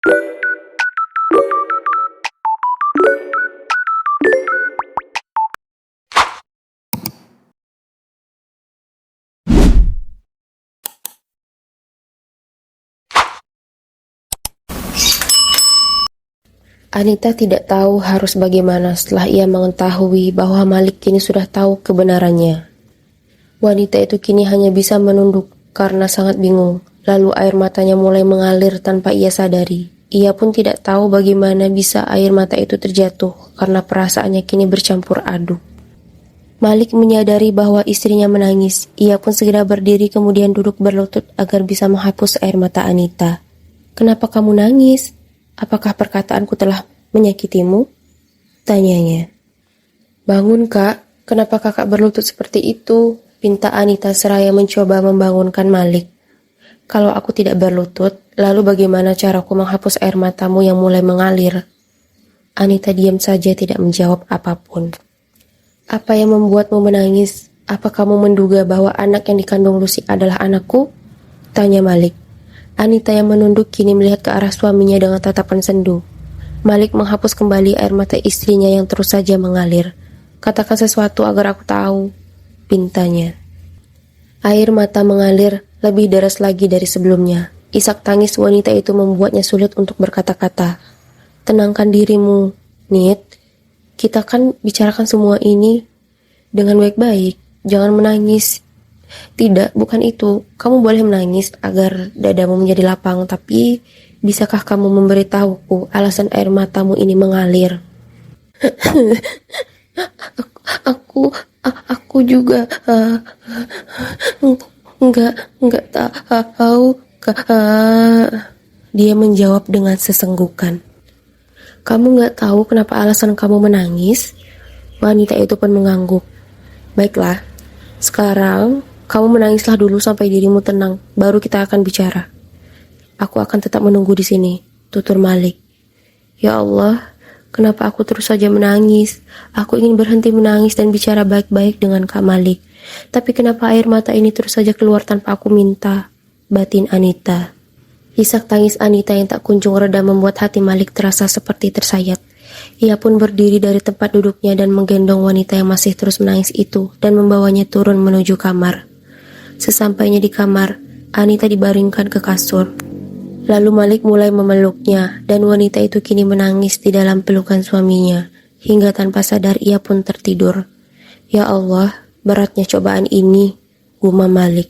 Anita tidak tahu harus bagaimana setelah ia mengetahui bahwa Malik kini sudah tahu kebenarannya. Wanita itu kini hanya bisa menunduk karena sangat bingung. Lalu air matanya mulai mengalir tanpa ia sadari. Ia pun tidak tahu bagaimana bisa air mata itu terjatuh karena perasaannya kini bercampur aduk. Malik menyadari bahwa istrinya menangis. Ia pun segera berdiri kemudian duduk berlutut agar bisa menghapus air mata Anita. "Kenapa kamu nangis? Apakah perkataanku telah menyakitimu?" tanyanya. "Bangun kak, kenapa kakak berlutut seperti itu?" pinta Anita seraya mencoba membangunkan Malik. "Kalau aku tidak berlutut, lalu bagaimana caraku menghapus air matamu yang mulai mengalir?" Anita diam saja tidak menjawab apapun. "Apa yang membuatmu menangis? Apa kamu menduga bahwa anak yang dikandung Lucy adalah anakku?" tanya Malik. Anita yang menunduk kini melihat ke arah suaminya dengan tatapan sendu. Malik menghapus kembali air mata istrinya yang terus saja mengalir. "Katakan sesuatu agar aku tahu," pintanya. Air mata mengalir lebih deras lagi dari sebelumnya. Isak tangis wanita itu membuatnya sulit untuk berkata-kata. "Tenangkan dirimu, Nit. Kita kan bicarakan semua ini dengan baik-baik. Jangan menangis." "Tidak, bukan itu. Kamu boleh menangis agar dadamu menjadi lapang, tapi bisakah kamu memberitahuku alasan air matamu ini mengalir?" Aku juga enggak tahu, Kak." Dia menjawab dengan sesenggukan. "Kamu enggak tahu kenapa alasan kamu menangis?" Wanita itu pun mengangguk. "Baiklah, sekarang kamu menangislah dulu sampai dirimu tenang, baru kita akan bicara." "Aku akan tetap menunggu di sini," tutur Malik. "Ya Allah, kenapa aku terus saja menangis? Aku ingin berhenti menangis dan bicara baik-baik dengan Kak Malik. Tapi kenapa air mata ini terus saja keluar tanpa aku minta?" batin Anita. Isak tangis Anita yang tak kunjung reda membuat hati Malik terasa seperti tersayat. Ia pun berdiri dari tempat duduknya dan menggendong wanita yang masih terus menangis itu dan membawanya turun menuju kamar. Sesampainya di kamar, Anita dibaringkan ke kasur. Lalu Malik mulai memeluknya dan wanita itu kini menangis di dalam pelukan suaminya. Hingga tanpa sadar ia pun tertidur. "Ya Allah, beratnya cobaan ini," gumam Malik.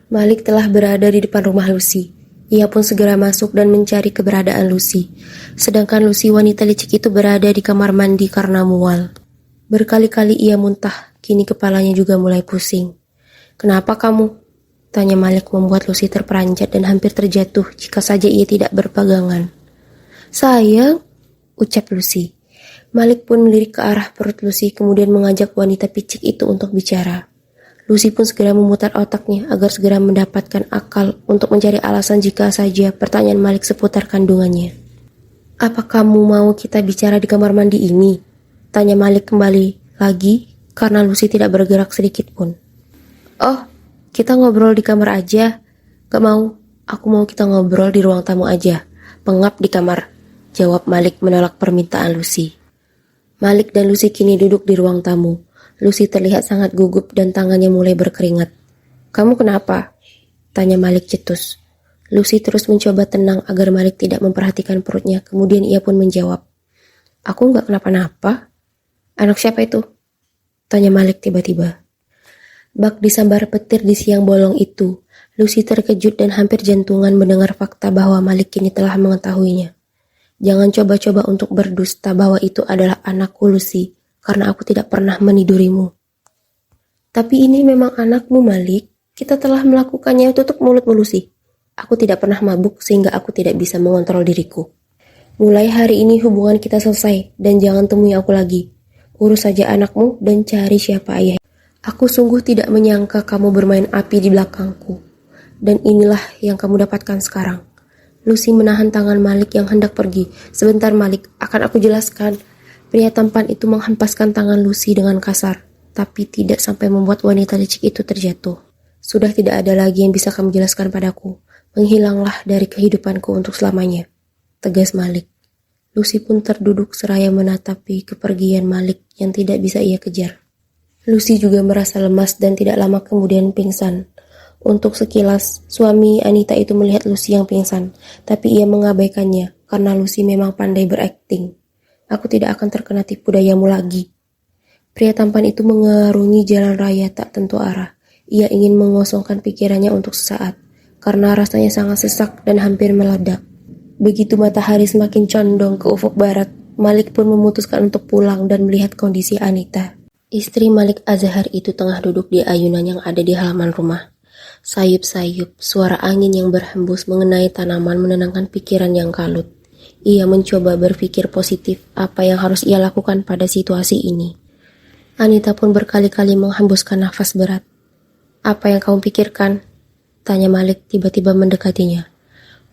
Malik telah berada di depan rumah Lucy. Ia pun segera masuk dan mencari keberadaan Lucy. Sedangkan Lucy, wanita licik itu, berada di kamar mandi karena mual. Berkali-kali ia muntah, kini kepalanya juga mulai pusing. "Kenapa kamu?" tanya Malik membuat Lucy terperanjat dan hampir terjatuh jika saja ia tidak berpegangan. "Sayang," ucap Lucy. Malik pun melirik ke arah perut Lucy kemudian mengajak wanita picik itu untuk bicara. Lucy pun segera memutar otaknya agar segera mendapatkan akal untuk mencari alasan jika saja pertanyaan Malik seputar kandungannya. "Apa kamu mau kita bicara di kamar mandi ini?" tanya Malik kembali lagi karena Lucy tidak bergerak sedikit pun. "Oh, kita ngobrol di kamar aja." "Gak mau, aku mau kita ngobrol di ruang tamu aja. Pengap di kamar," jawab Malik menolak permintaan Lucy. Malik dan Lucy kini duduk di ruang tamu. Lucy terlihat sangat gugup dan tangannya mulai berkeringat. "Kamu kenapa?" tanya Malik cetus. Lucy terus mencoba tenang agar Malik tidak memperhatikan perutnya. Kemudian ia pun menjawab, "Aku gak kenapa-napa." "Anak siapa itu?" tanya Malik tiba-tiba. Bak disambar petir di siang bolong itu. Lucy terkejut dan hampir jantungan mendengar fakta bahwa Malik kini telah mengetahuinya. "Jangan coba-coba untuk berdusta bahwa itu adalah anakku, Lucy, karena aku tidak pernah menidurimu." "Tapi ini memang anakmu, Malik. Kita telah melakukannya." "Tutup mulutmu, Lucy. Aku tidak pernah mabuk sehingga aku tidak bisa mengontrol diriku. Mulai hari ini hubungan kita selesai dan jangan temui aku lagi. Urus saja anakmu dan cari siapa ayah. Aku sungguh tidak menyangka kamu bermain api di belakangku. Dan inilah yang kamu dapatkan sekarang." Lucy menahan tangan Malik yang hendak pergi. "Sebentar Malik, akan aku jelaskan." Pria tampan itu menghempaskan tangan Lucy dengan kasar, tapi tidak sampai membuat wanita licik itu terjatuh. "Sudah tidak ada lagi yang bisa kamu jelaskan padaku. Menghilanglah dari kehidupanku untuk selamanya, tegas Malik. Lucy pun terduduk seraya menatapi kepergian Malik yang tidak bisa ia kejar. Lucy juga merasa lemas dan tidak lama kemudian pingsan. Untuk sekilas, suami Anita itu melihat Lucy yang pingsan, tapi ia mengabaikannya karena Lucy memang pandai berakting. Aku tidak akan terkena tipu dayamu lagi. Pria tampan itu mengarungi jalan raya tak tentu arah. Ia ingin mengosongkan pikirannya untuk sesaat, karena rasanya sangat sesak dan hampir meledak. Begitu matahari semakin condong ke ufuk barat, Malik pun memutuskan untuk pulang dan melihat kondisi Anita. Istri Malik Azhar itu tengah duduk di ayunan yang ada di halaman rumah. Sayup-sayup, suara angin yang berhembus mengenai tanaman menenangkan pikiran yang kalut. Ia mencoba berpikir positif apa yang harus ia lakukan pada situasi ini. Anita pun berkali-kali menghembuskan nafas berat. "Apa yang kamu pikirkan?" tanya Malik tiba-tiba mendekatinya.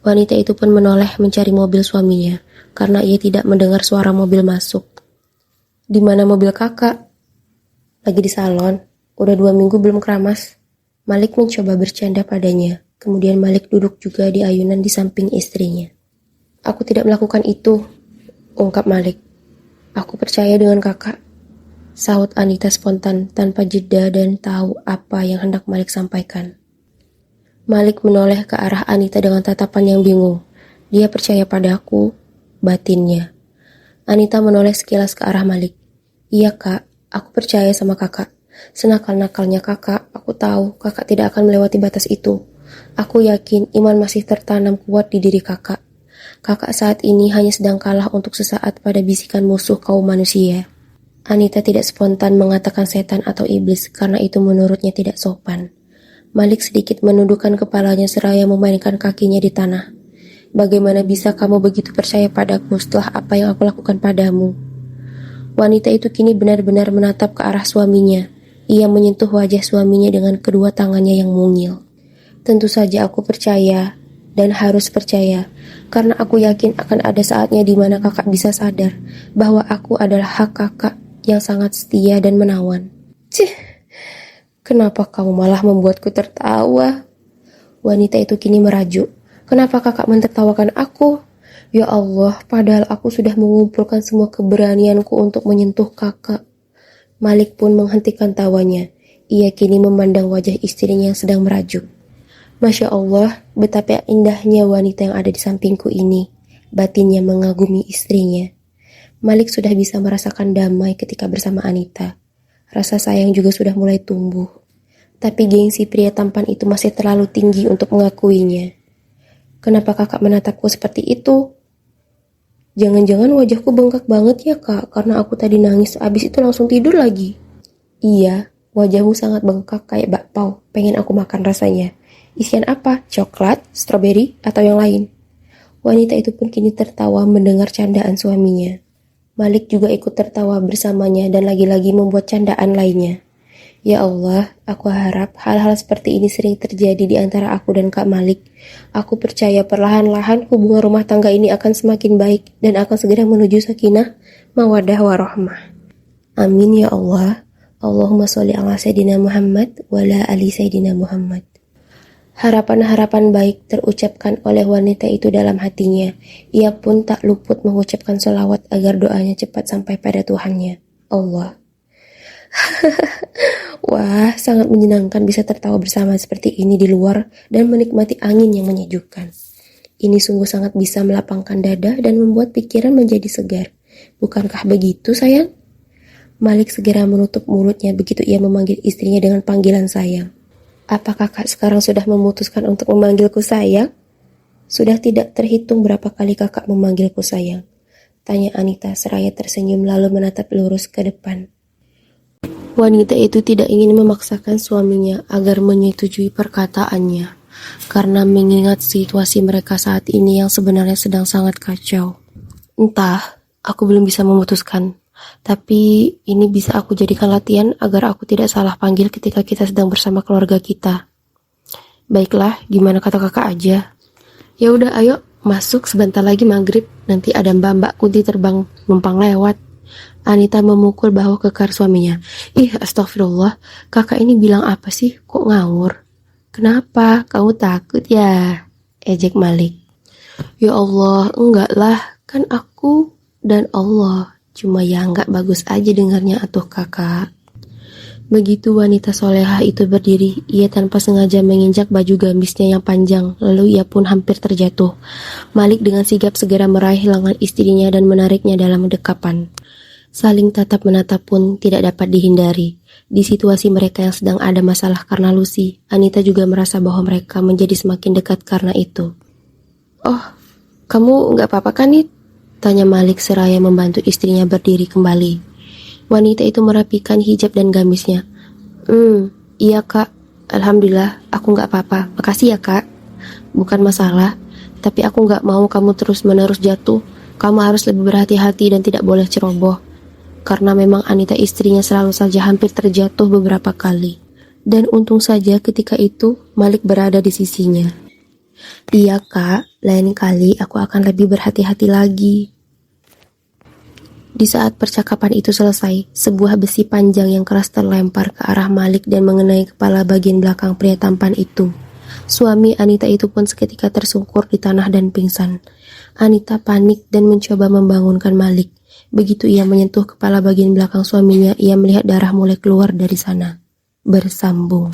Wanita itu pun menoleh mencari mobil suaminya, karena ia tidak mendengar suara mobil masuk. "Di mana mobil kakak?" "Lagi di salon, udah 2 minggu belum keramas." Malik mencoba bercanda padanya, kemudian Malik duduk juga di ayunan di samping istrinya. "Aku tidak melakukan itu," ungkap Malik. "Aku percaya dengan kakak," sahut Anita spontan tanpa jeda dan tahu apa yang hendak Malik sampaikan. Malik menoleh ke arah Anita dengan tatapan yang bingung. "Dia percaya padaku," batinnya. Anita menoleh sekilas ke arah Malik. "Iya kak, aku percaya sama kakak. Senakal-nakalnya kakak, aku tahu kakak tidak akan melewati batas itu. Aku yakin iman masih tertanam kuat di diri kakak. Kakak saat ini hanya sedang kalah untuk sesaat pada bisikan musuh kaum manusia." Anita tidak spontan mengatakan setan atau iblis karena itu menurutnya tidak sopan. Malik sedikit menundukkan kepalanya seraya memainkan kakinya di tanah. "Bagaimana bisa kamu begitu percaya padaku setelah apa yang aku lakukan padamu?" Wanita itu kini benar-benar menatap ke arah suaminya. Ia menyentuh wajah suaminya dengan kedua tangannya yang mungil. "Tentu saja aku percaya dan harus percaya, karena aku yakin akan ada saatnya di mana kakak bisa sadar bahwa aku adalah hak kakak yang sangat setia dan menawan." "Cih, kenapa kamu malah membuatku tertawa?" Wanita itu kini merajuk. "Kenapa kakak mentertawakan aku? Ya Allah, padahal aku sudah mengumpulkan semua keberanianku untuk menyentuh kakak." Malik pun menghentikan tawanya. Ia kini memandang wajah istrinya yang sedang merajuk. "Masya Allah, betapa indahnya wanita yang ada di sampingku ini," batinnya mengagumi istrinya. Malik sudah bisa merasakan damai ketika bersama Anita. Rasa sayang juga sudah mulai tumbuh. Tapi gengsi pria tampan itu masih terlalu tinggi untuk mengakuinya. "Kenapa kakak menatapku seperti itu?" "Jangan-jangan wajahku bengkak banget ya kak, karena aku tadi nangis, abis itu langsung tidur lagi." "Iya, wajahmu sangat bengkak kayak bakpao, pengen aku makan rasanya. Isian apa? Coklat, stroberi, atau yang lain?" Wanita itu pun kini tertawa mendengar candaan suaminya. Malik juga ikut tertawa bersamanya dan lagi-lagi membuat candaan lainnya. "Ya Allah, aku harap hal-hal seperti ini sering terjadi di antara aku dan Kak Malik. Aku percaya perlahan-lahan hubungan rumah tangga ini akan semakin baik dan akan segera menuju sakinah, mawaddah warahmah. Amin ya Allah. Allahumma sholli ala Sayyidina Muhammad wa ala ali Sayyidina Muhammad." Harapan-harapan baik terucapkan oleh wanita itu dalam hatinya. Ia pun tak luput mengucapkan sholawat agar doanya cepat sampai pada Tuhannya, Allah. Wah, sangat menyenangkan bisa tertawa bersama seperti ini di luar dan menikmati angin yang menyejukkan. Ini sungguh sangat bisa melapangkan dada dan membuat pikiran menjadi segar. Bukankah begitu, sayang? Malik segera menutup mulutnya begitu ia memanggil istrinya dengan panggilan sayang. "Apa kakak sekarang sudah memutuskan untuk memanggilku sayang?" "Sudah tidak terhitung berapa kali kakak memanggilku sayang," tanya Anita seraya tersenyum lalu menatap lurus ke depan. Wanita itu tidak ingin memaksakan suaminya agar menyetujui perkataannya, karena mengingat situasi mereka saat ini yang sebenarnya sedang sangat kacau. "Entah, aku belum bisa memutuskan. Tapi ini bisa aku jadikan latihan agar aku tidak salah panggil ketika kita sedang bersama keluarga kita." "Baiklah, gimana kata kakak aja." "Ya udah, ayo masuk, sebentar lagi maghrib. Nanti ada mbak-mbak Kunti terbang numpang lewat." Anita memukul bahu kekar suaminya. "Ih, astagfirullah, kakak ini bilang apa sih? Kok ngawur?" "Kenapa? Kamu takut ya?" ejek Malik. Ya Allah, enggak lah, kan aku dan Allah. Cuma ya enggak bagus aja dengarnya atuh kakak. Begitu wanita solehah itu berdiri, ia tanpa sengaja menginjak baju gamisnya yang panjang, lalu ia pun hampir terjatuh. Malik dengan sigap segera meraih lengan istrinya dan menariknya dalam dekapan. Saling tatap menatap pun tidak dapat dihindari. Di situasi mereka yang sedang ada masalah karena Lucy, Anita juga merasa bahwa mereka menjadi semakin dekat karena itu. Oh, kamu nggak apa-apa kan, Nit? Tanya Malik seraya membantu istrinya berdiri kembali. Wanita itu merapikan hijab dan gamisnya. Iya kak, alhamdulillah aku nggak apa-apa, makasih ya kak. Bukan masalah, tapi aku nggak mau kamu terus-menerus jatuh. Kamu harus lebih berhati-hati dan tidak boleh ceroboh. Karena memang Anita istrinya selalu saja hampir terjatuh beberapa kali. Dan untung saja ketika itu Malik berada di sisinya. Iya kak, lain kali aku akan lebih berhati-hati lagi. Di saat percakapan itu selesai, sebuah besi panjang yang keras terlempar ke arah Malik dan mengenai kepala bagian belakang pria tampan itu. Suami Anita itu pun seketika tersungkur di tanah dan pingsan. Anita panik dan mencoba membangunkan Malik. Begitu ia menyentuh kepala bagian belakang suaminya, ia melihat darah mulai keluar dari sana. Bersambung.